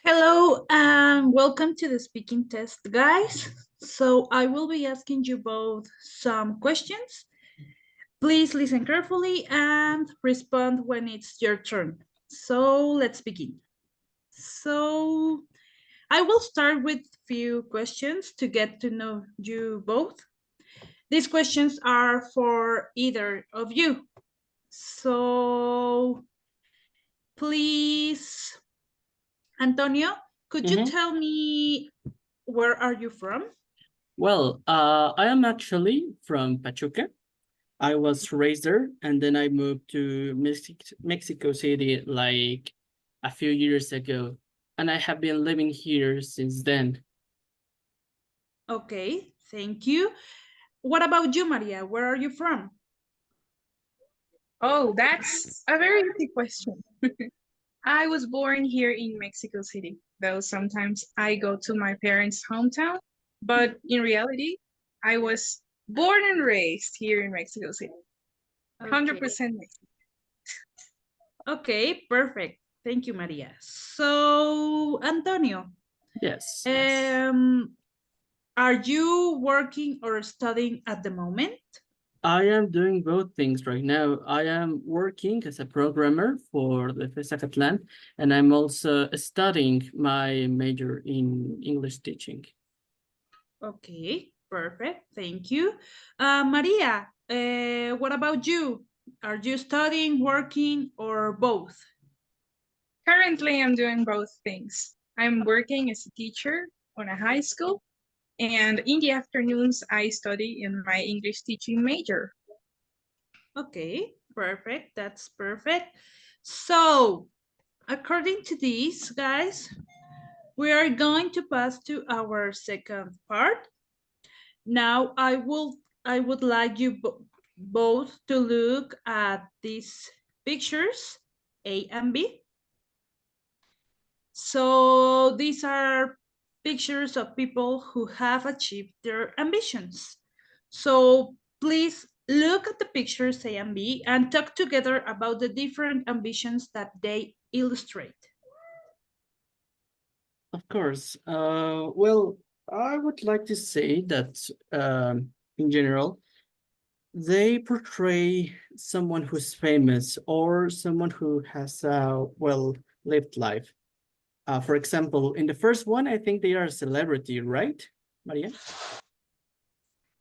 Hello and welcome to the speaking test, guys. So I will be asking you both some questions. Please listen carefully and respond when it's your turn. So let's begin. So I will start with few questions to get to know you both. These questions are for either of you. So please, Antonio, could you Mhm. tell me where are you from? Well, I am actually from Pachuca. I was raised there, and then I moved to Mexico City like a few years ago, and I have been living here since then. Okay, thank you. What about you, Maria? Where are you from? Oh, that's a very easy question. I was born here in Mexico City, though sometimes I go to my parents' hometown, but in reality, I was born and raised here in Mexico City. Okay. 100% Mexican. Okay, perfect. Thank you, Maria. So, Antonio, Yes, um, are you working or studying at the moment? I am doing both things right now. I am working as a programmer for the Fisacatlan, and I'm also studying my major in English teaching. Okay, perfect. Thank you. Maria, what about you? Are you studying, working, or both? Currently, I'm doing both things. I'm working as a teacher on a high school, and in the afternoons, I study in my English teaching major. Okay, perfect. That's perfect. So, according to these, guys, we are going to pass to our second part. Now, I would like you both to look at these pictures, A and B. So, these are pictures of people who have achieved their ambitions. So, please look at the pictures A and B and talk together about the different ambitions that they illustrate. Of course. Well, I would like to say that in general, they portray someone who's famous or someone who has a well lived life. For example, in the first one, I think they are a celebrity, right, Maria?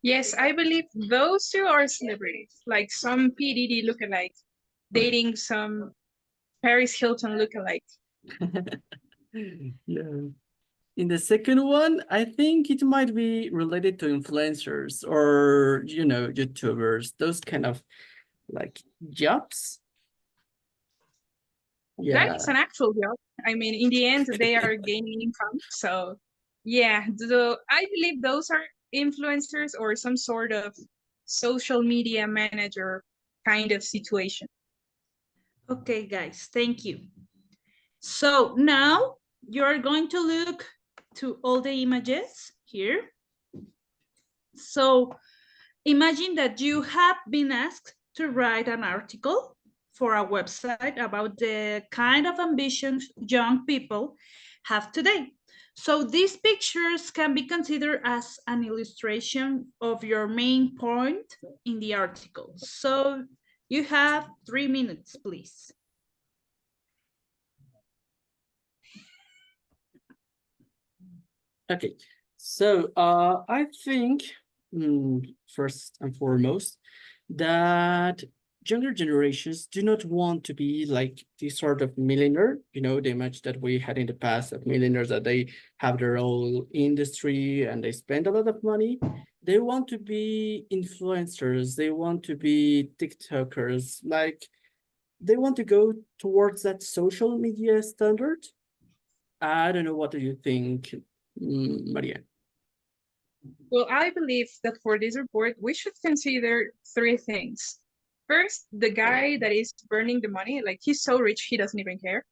Yes, I believe those two are celebrities, like some PDD lookalike dating some Paris Hilton lookalike. Yeah. In the second one, I think it might be related to influencers or YouTubers, those kind of like jobs. That Yeah. is an actual job. I mean, in the end, they are gaining income. So, yeah, I believe those are influencers or some sort of social media manager kind of situation. Okay, guys, thank you. So now you're going to look to all the images here. So imagine that you have been asked to write an article for a website about the kind of ambitions young people have today. So these pictures can be considered as an illustration of your main point in the article. So you have 3 minutes, please. Okay. So I think first and foremost that younger generations do not want to be like this sort of millionaire, the image that we had in the past of millionaires that they have their own industry and they spend a lot of money. They want to be influencers, they want to be TikTokers, like they want to go towards that social media standard. I don't know, what do you think, Maria? Well, I believe that for this report, we should consider three things. First, the guy that is burning the money, like he's so rich, he doesn't even care.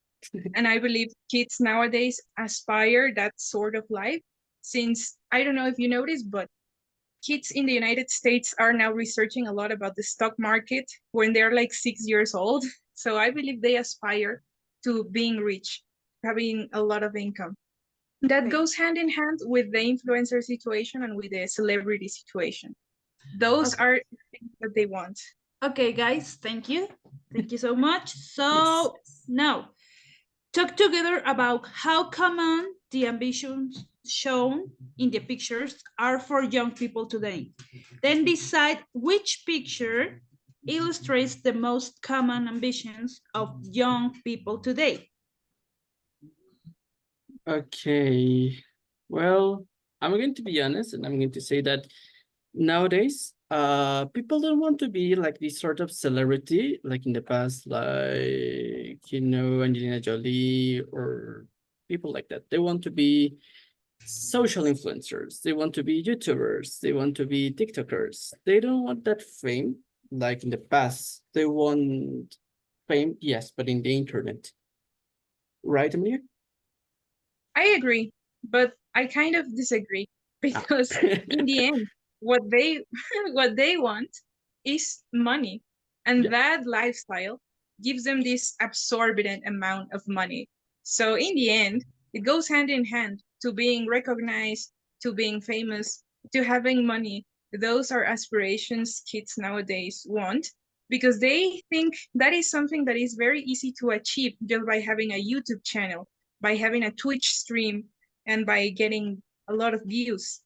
And I believe kids nowadays aspire that sort of life since I don't know if you noticed, but kids in the United States are now researching a lot about the stock market when they're like 6 years old. So I believe they aspire to being rich. having a lot of income. That Okay. goes hand in hand with the influencer situation and with the celebrity situation. Those Okay. are things that they want. Okay, guys, thank you. Thank you so much. Yes. So now, talk together about how common the ambitions shown in the pictures are for young people today. Then decide which picture illustrates the most common ambitions of young people today. Okay. Well, I'm going to be honest and I'm going to say that nowadays, people don't want to be like this sort of celebrity like in the past, like, Angelina Jolie or people like that. They want to be social influencers. They want to be YouTubers. They want to be TikTokers. They don't want that fame like in the past. They want fame, yes, but in the internet. Right, Amelia? I agree, but I kind of disagree Ah. because in the end, what they what they want is money, Yeah. and that lifestyle gives them this absorbent amount of money. So in the end, it goes hand in hand to being recognized, to being famous, to having money. Those are aspirations kids nowadays want because they think that is something that is very easy to achieve just by having a YouTube channel, by having a Twitch stream, and by getting a lot of views.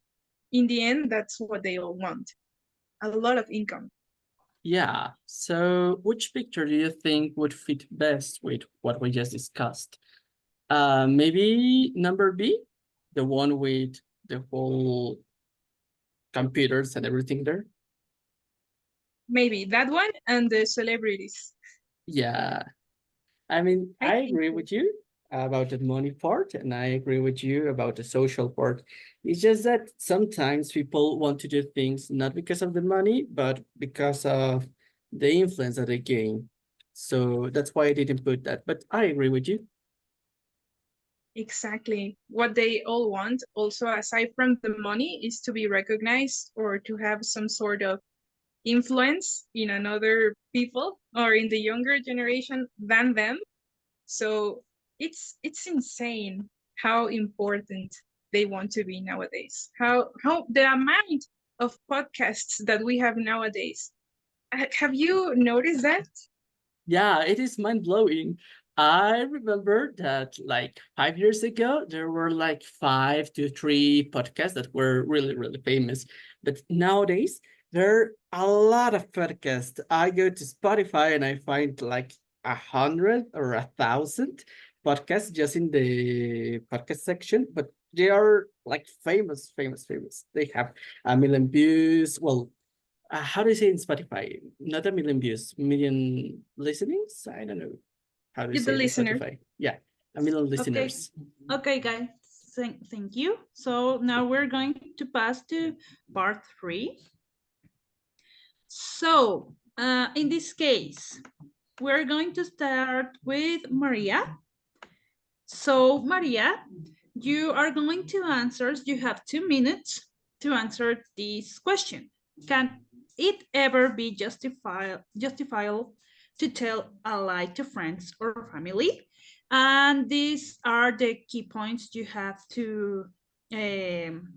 In the end, that's what they all want, a lot of income. Yeah. So which picture do you think would fit best with what we just discussed? Maybe number B, the one with the whole computers and everything there. Maybe that one and the celebrities. Yeah. I mean, I I think agree so. with you about the money part, and I agree with you about the social part. It's just that sometimes people want to do things not because of the money, but because of the influence that they gain. So that's why I didn't put that. But I agree with you. Exactly. What they all want, also aside from the money, is to be recognized or to have some sort of influence in another people or in the younger generation than them. So it's insane how important they want to be nowadays. How the amount of podcasts that we have nowadays. Have you noticed that? Yeah, it is mind blowing. I remember that like 5 years ago, there were like 5 to 3 podcasts that were really, really famous. But nowadays, there are a lot of podcasts. I go to Spotify and I find like 100 or 1,000 podcasts just in the podcast section, but they are like famous, famous, famous. They have a million views. Well, how do you say in Spotify? Not a million views, million listenings? I don't know how do you With the say it in listener. Spotify. Yeah, a million Okay. listeners. Okay, guys. Thank you. So now we're going to pass to part 3. So in this case, we're going to start with Maria. So Maria, you are going to answer, you have 2 minutes to answer this question. Can it ever be justifiable to tell a lie to friends or family? And these are the key points you have to um,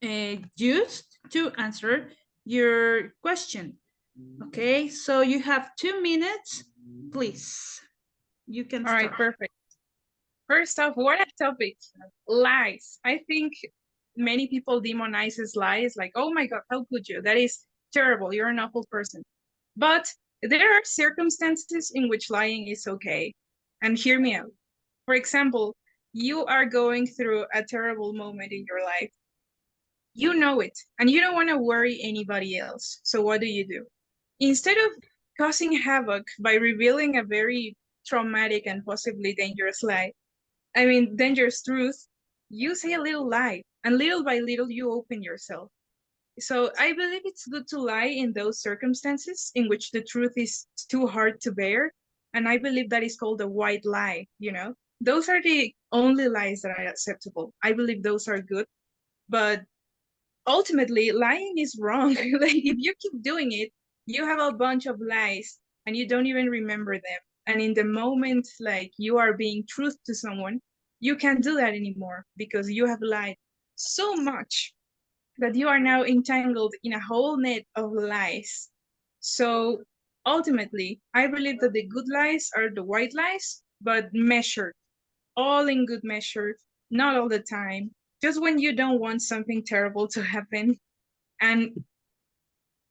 use to answer your question. Okay, so you have 2 minutes, please. You can All right, start. perfect. First off, what a topic. Lies. I think many people demonizes lies like, oh my God, how could you? That is terrible. You're an awful person. But there are circumstances in which lying is okay. And hear me out. For example, you are going through a terrible moment in your life. You know it, and you don't want to worry anybody else. So what do? Instead of causing havoc by revealing a very traumatic and possibly dangerous truth, you say a little lie, and little by little you open yourself. So I believe it's good to lie in those circumstances in which the truth is too hard to bear. And I believe that is called a white lie, you know? Those are the only lies that are acceptable. I believe those are good, but ultimately lying is wrong. Like if you keep doing it, you have a bunch of lies and you don't even remember them. And in the moment, like you are being truth to someone, you can't do that anymore because you have lied so much that you are now entangled in a whole net of lies. So ultimately, I believe that the good lies are the white lies, but measured, all in good measure, not all the time. Just when you don't want something terrible to happen, and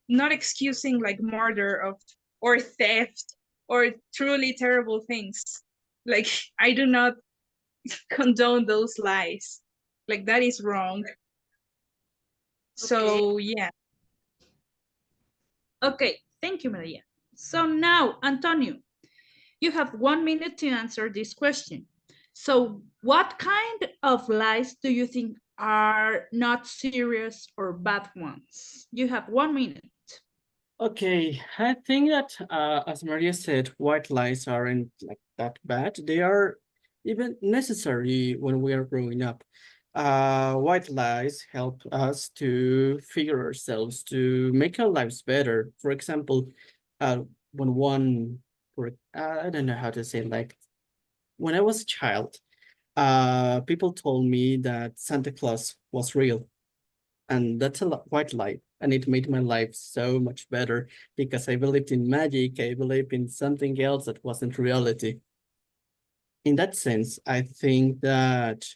not excusing like murder of or theft or truly terrible things. Like I do not condone those lies. Like that is wrong. Okay. So yeah. Okay. Thank you, Maria. So now, Antonio, you have 1 minute to answer this question. So, what kind of lies do you think are not serious or bad ones? You have 1 minute. Okay, I think that as Maria said, white lies aren't like that bad. They are even necessary when we are growing up. White lies help us to figure ourselves, to make our lives better. For example, when one, I don't know how to say it, like when I was a child, people told me that Santa Claus was real, and that's a white lie. And it made my life so much better because I believed in magic. I believed in something else that wasn't reality. In that sense, I think that,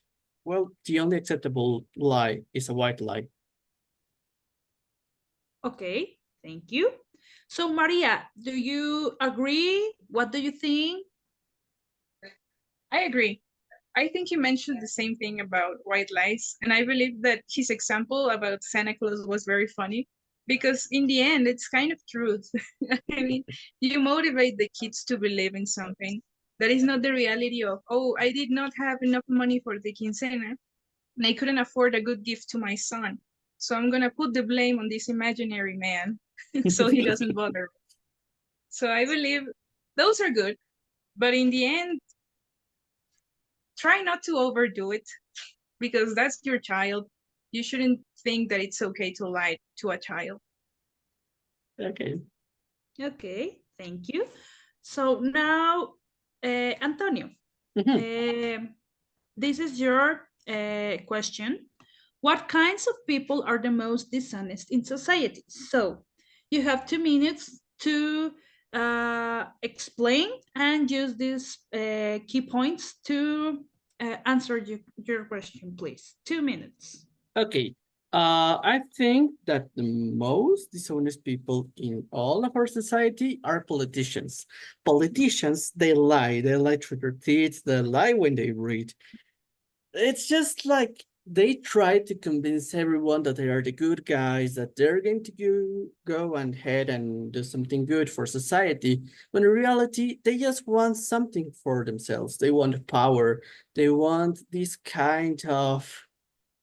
well, the only acceptable lie is a white lie. Okay, thank you. So, Maria, do you agree? What do you think? I agree. I think you mentioned the same thing about white lies, and I believe that his example about Santa Claus was very funny because in the end, it's kind of truth. I mean, you motivate the kids to believe in something that is not the reality of, oh, I did not have enough money for the quinceena and I couldn't afford a good gift to my son. So I'm gonna put the blame on this imaginary man so he doesn't bother. So I believe those are good, but in the end, try not to overdo it because that's your child. You shouldn't think that it's okay to lie to a child. Okay. Okay, thank you. So now, Antonio, Mhm. um, this is your question. What kinds of people are the most dishonest in society? So you have 2 minutes to explain and use these key points to answer your question, please. 2 minutes. Okay. I think that the most dishonest people in all of our society are politicians. Politicians, they lie through their teeth, they lie when they read. It's just like they try to convince everyone that they are the good guys, that they're going to go and head and do something good for society. When in reality, they just want something for themselves. They want power. They want this kind of,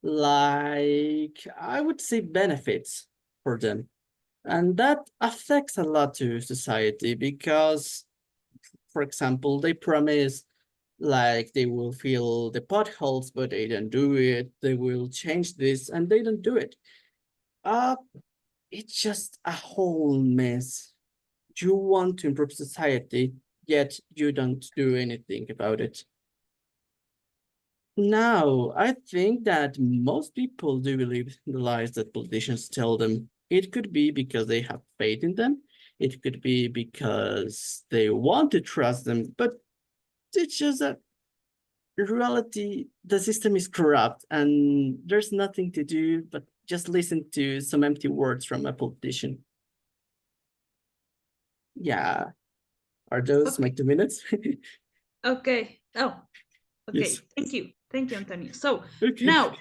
like, I would say, benefits for them. And that affects a lot to society because, for example, they promise like they will fill the potholes, but they don't do it. They will change this and they don't do it. Uh, it's just a whole mess. You want to improve society, yet you don't do anything about it. Now, I think that most people do believe the lies that politicians tell them. It could be because they have faith in them. It could be because they want to trust them, but it's just that in reality, the system is corrupt and there's nothing to do but just listen to some empty words from a politician. Yeah, are those my Okay. 2 minutes? Okay. Oh, Yes. okay. Thank you. Thank you, Antonio. So Okay. now,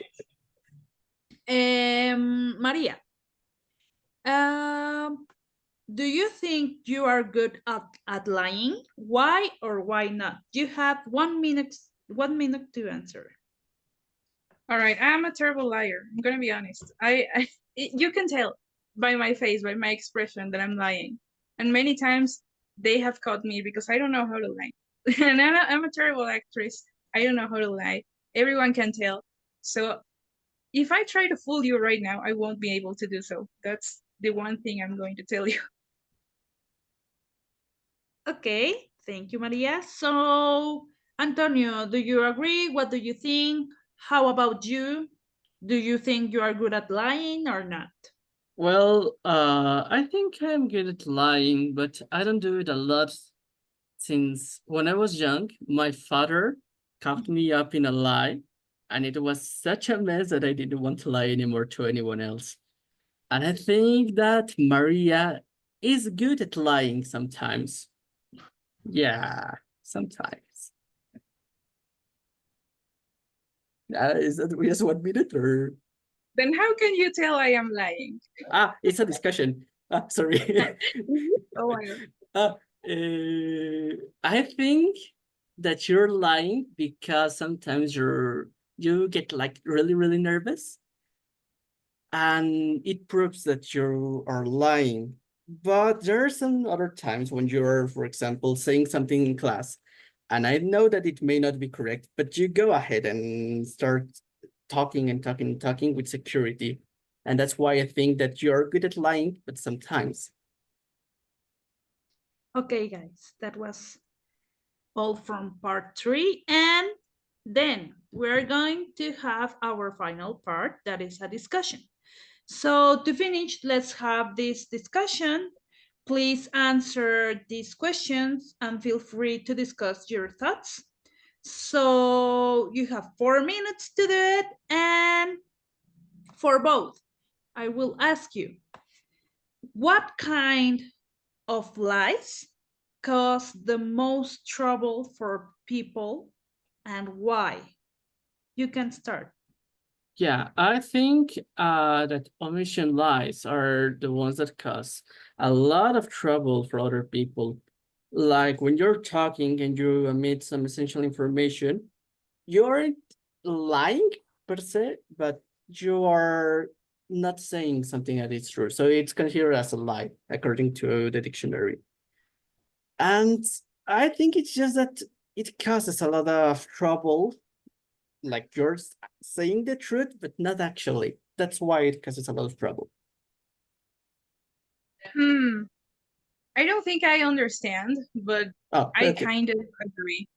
Maria, um, do you think you are good at lying? Why or why not? You have 1 minute, 1 minute to answer. All right, I'm a terrible liar. I'm gonna be honest. You can tell by my face, by my expression that I'm lying, and many times they have caught me because I don't know how to lie, and I'm a terrible actress. I don't know how to lie. Everyone can tell. So if I try to fool you right now, I won't be able to do so. That's the one thing I'm going to tell you. Okay, Thank you, Maria. So, Antonio, do you agree? What do you think? How about you? Do you think you are good at lying or not? Well, I think I'm good at lying, but I don't do it a lot since when I was young, my father caught me up in a lie, and it was such a mess that I didn't want to lie anymore to anyone else. And I think that Maria is good at lying sometimes. Yeah, sometimes. Is that just 1 minute or? Then how can you tell I am lying? It's a discussion. Sorry. Oh my god. uh, I think that you're lying because sometimes you get like really, really nervous, and it proves that you are lying. But there are some other times when you're, for example, saying something in class, and I know that it may not be correct, but you go ahead and start talking and talking and talking with security. And that's why I think that you're good at lying, but sometimes. Okay, guys, that was all from part 3. And then we're going to have our final part, that is a discussion. So to finish, let's have this discussion. Please answer these questions and feel free to discuss your thoughts. So you have 4 minutes to do it. And for both, I will ask you, what kind of lies cause the most trouble for people and why? You can start. Yeah, I think that omission lies are the ones that cause a lot of trouble for other people. Like when you're talking and you omit some essential information, you aren't lying per se, but you are not saying something that is true. So it's considered as a lie according to the dictionary. And I think it's just that it causes a lot of trouble, like you're saying the truth, but not actually. That's why it causes a lot of trouble. Hmm. I don't think I understand, but Oh, I okay. kind of agree.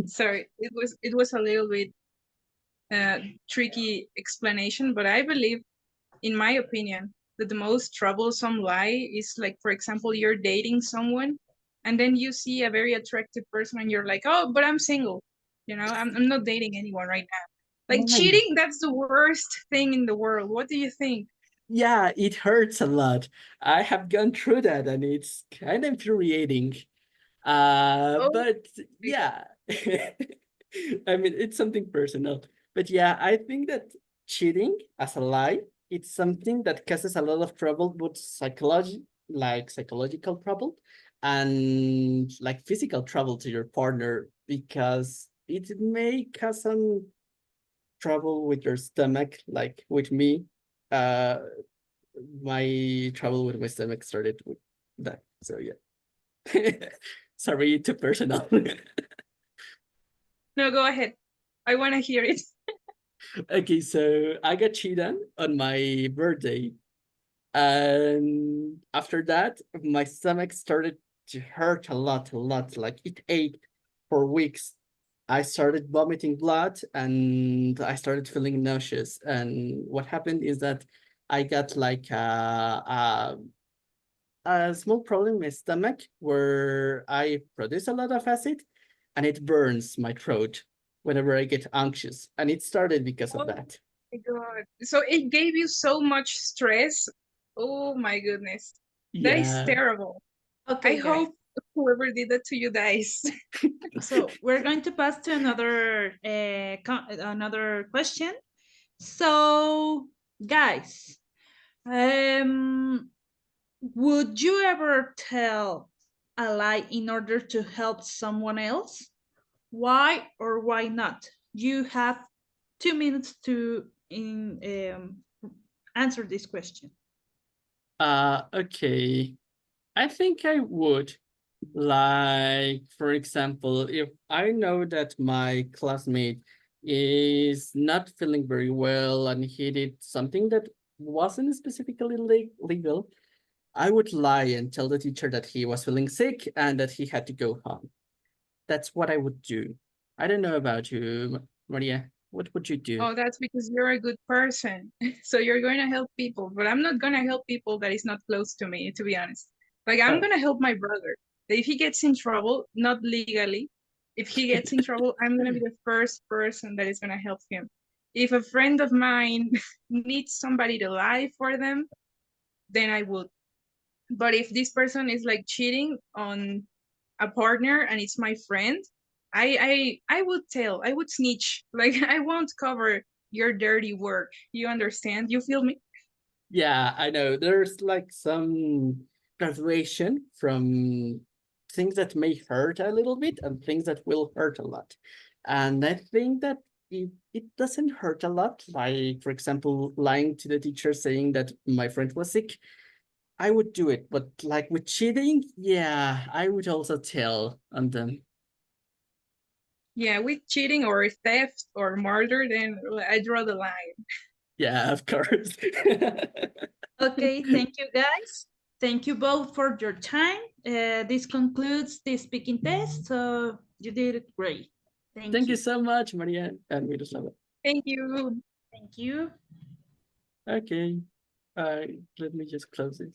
Sorry, it was a little bit tricky explanation, but I believe, in my opinion, that the most troublesome lie is like, for example, you're dating someone, and then you see a very attractive person, and you're like, oh, but I'm single. I'm not dating anyone right now. Like My, cheating, that's the worst thing in the world. What do you think? yeah, it hurts a lot. I have gone through that and it's kind of infuriating. Oh But my god. yeah, I mean, it's something personal. But yeah, I think that cheating as a lie, it's something that causes a lot of trouble, both psychological trouble and like physical trouble to your partner because it may cause some trouble with your stomach, like with me. Uh, my trouble with my stomach started with that. So yeah. Sorry, too personal. No, go ahead. I want to hear it. Okay, so I got cheated on my birthday. And after that, my stomach started to hurt a lot, a lot. Like it ached for weeks. I started vomiting blood and I started feeling nauseous. And what happened is that I got like a small problem in my stomach where I produce a lot of acid and it burns my throat whenever I get anxious. And it started because of Oh that. my god. So it gave you so much stress. Oh my goodness. That is Yeah. terrible. I Okay, guys. hope whoever did that to you dies. So we're going to pass to another question. So, guys, um, would you ever tell a lie in order to help someone else? Why or why not? You have 2 minutes to answer this question. Okay. I think I would. Like, for example, if I know that my classmate is not feeling very well and he did something that wasn't specifically legal, I would lie and tell the teacher that he was feeling sick and that he had to go home. That's what I would do. I don't know about you, Maria. What would you do? Oh, that's because you're a good person. So you're going to help people, but I'm not going to help people that is not close to me, to be honest. Like, I'm Oh. going to help my brother. If he gets in trouble, not legally, if he gets in trouble, I'm going to be the first person that is going to help him. If a friend of mine needs somebody to lie for them, then I would. But if this person is like cheating on a partner and it's my friend, I would tell, I would snitch. Like, I won't cover your dirty work. You understand? You feel me? Yeah, I know. There's like some graduation from things that may hurt a little bit and things that will hurt a lot. And I think that it doesn't hurt a lot. Like, for example, lying to the teacher saying that my friend was sick. I would do it, but like with cheating, yeah, I would also tell on them. Yeah, with cheating or theft or murder, then I draw the line. Yeah, of course. Okay, thank you guys. Thank you both for your time. This concludes the speaking test. So you did it great. Thank you so much, Maria and Miroslava. Thank you. Thank you. Okay, let me just close this.